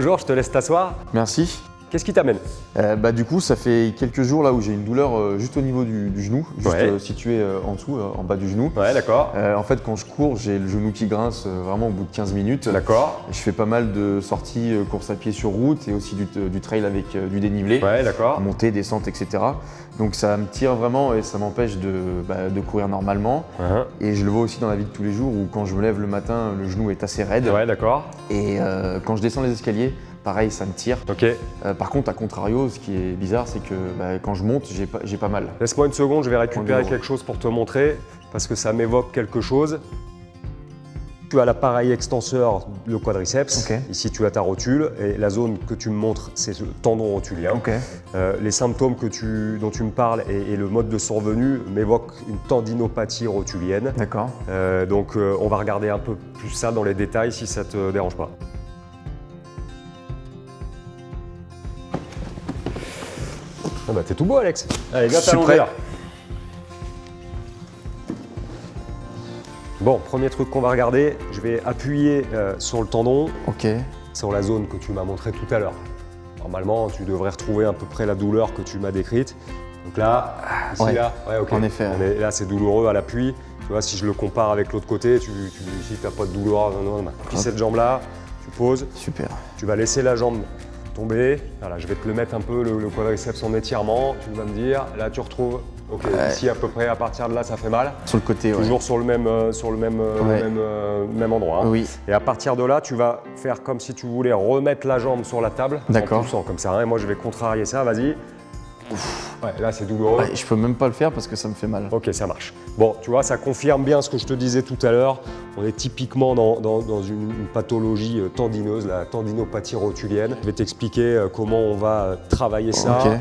Bonjour, je te laisse t'asseoir. Merci. Qu'est-ce qui t'amène? Du coup, ça fait quelques jours là où j'ai une douleur juste au niveau du genou, juste Ouais. situé en dessous, en bas du genou. Ouais, d'accord. En fait, quand je cours, j'ai le genou qui grince vraiment au bout de 15 minutes. D'accord. Je fais pas mal de sorties course à pied sur route et aussi du trail avec du dénivelé, Ouais, d'accord. montée, descente, etc. Donc ça me tire vraiment et ça m'empêche de courir normalement. Et je le vois aussi dans la vie de tous les jours où quand je me lève le matin, le genou est assez raide. Ouais, d'accord. Et quand je descends les escaliers, pareil, ça me tire. Ok. Par contre, à contrario, ce qui est bizarre, c'est que quand je monte, j'ai pas mal. Laisse-moi une seconde, je vais récupérer Prends-le. quelque chose pour te montrer parce que ça m'évoque quelque chose. Tu as l'appareil extenseur, le quadriceps. Ok. Ici, tu as ta rotule et la zone que tu me montres, c'est le tendon rotulien. Ok. Les symptômes dont tu me parles et le mode de survenue m'évoquent une tendinopathie rotulienne. D'accord. On va regarder un peu plus ça dans les détails si ça te dérange pas. Ah bah t'es tout beau Alex. Allez, viens Je suis t'allonger prêt. là. Bon, premier truc qu'on va regarder, je vais appuyer sur le tendon, Ok. sur la zone que tu m'as montrée tout à l'heure. Normalement, tu devrais retrouver à peu près la douleur que tu m'as décrite. Donc là, ici, Ouais. là, ouais, ok. En effet. Là, c'est douloureux à l'appui. Tu vois, si je le compare avec l'autre côté, ici, tu n'as pas de douleur. Non. Puis cette jambe-là, tu poses, Super. tu vas laisser la jambe tomber. Voilà, je vais te le mettre un peu, le quadriceps en étirement. Tu vas me dire, là, tu retrouves. Ok, Ouais. ici, à peu près, à partir de là, ça fait mal. Sur le côté, ouais. Toujours sur le même endroit. hein. Oui. Et à partir de là, tu vas faire comme si tu voulais remettre la jambe sur la table. D'accord. En poussant comme ça. hein. Et moi, je vais contrarier ça. Vas-y. Ouais, là, c'est douloureux. Ouais, je peux même pas le faire parce que ça me fait mal. Ok, ça marche. Bon, tu vois, ça confirme bien ce que je te disais tout à l'heure. On est typiquement dans une pathologie tendineuse, la tendinopathie rotulienne. Je vais t'expliquer comment on va travailler ça. Ok.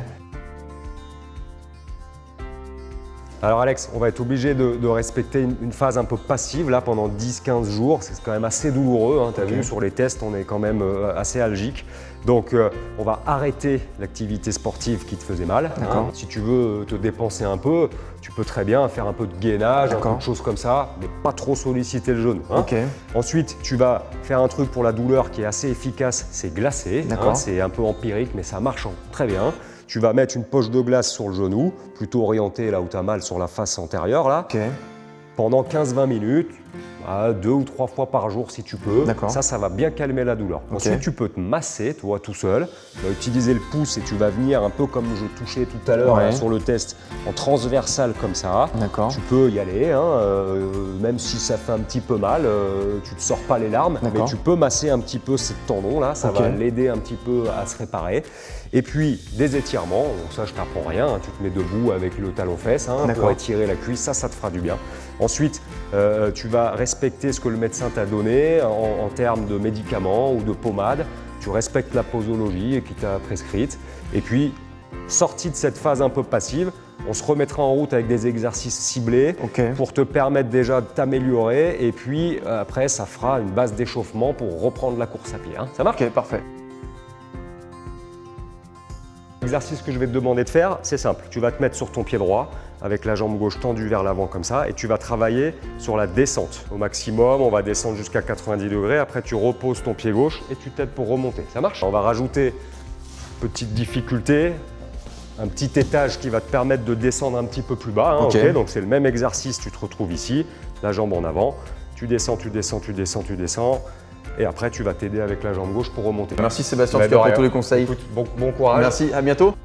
Alors Alex, on va être obligé de respecter une phase un peu passive là pendant 10-15 jours. C'est quand même assez douloureux, hein. Tu as vu sur les tests, on est quand même assez algique. Donc on va arrêter l'activité sportive qui te faisait mal. D'accord. Si tu veux te dépenser un peu, tu peux très bien faire un peu de gainage, un peu D'accord. de choses comme ça, mais pas trop solliciter le genou. hein. Ok. Ensuite, tu vas faire un truc pour la douleur qui est assez efficace, c'est glacer. D'accord. C'est un peu empirique, mais ça marche très bien. Tu vas mettre une poche de glace sur le genou, plutôt orientée là où tu as mal sur la face antérieure, là, Ok. pendant 15-20 minutes, 2 ou 3 fois par jour si tu peux. D'accord. Ça va bien calmer la douleur. Ok. Ensuite, tu peux te masser, toi, tout seul. Tu vas utiliser le pouce et tu vas venir un peu comme je touchais tout à l'heure Ouais. là, sur le test, en transversal comme ça. D'accord. Tu peux y aller, même si ça fait un petit peu mal, tu ne te sors pas les larmes, mais D'accord. tu peux masser un petit peu ces tendons là, ça Ok. va l'aider un petit peu à se réparer. Et puis des étirements, donc ça je t'apprends rien, hein, tu te mets debout avec le talon-fesse pour D'accord. étirer la cuisse, ça te fera du bien. Ensuite, tu vas respecter ce que le médecin t'a donné en termes de médicaments ou de pommades, tu respectes la posologie qu'il t'a prescrite, et puis sorti de cette phase un peu passive, on se remettra en route avec des exercices ciblés Ok. pour te permettre déjà de t'améliorer et puis après ça fera une base d'échauffement pour reprendre la course à pied. hein. Ça marche? Ok, parfait. L'exercice que je vais te demander de faire, c'est simple. Tu vas te mettre sur ton pied droit avec la jambe gauche tendue vers l'avant comme ça et tu vas travailler sur la descente. Au maximum, on va descendre jusqu'à 90 degrés. Après, tu reposes ton pied gauche et tu t'aides pour remonter. Ça marche? On va rajouter une petite difficulté, un petit étage qui va te permettre de descendre un petit peu plus bas. hein, Ok. ok. Donc c'est le même exercice, tu te retrouves ici, la jambe en avant. Tu descends, tu descends, tu descends, tu descends. Et après, tu vas t'aider avec la jambe gauche pour remonter. Merci Sébastien Bah, en tout cas, de rien. pour tous les conseils. Écoute, bon courage. Merci, à bientôt.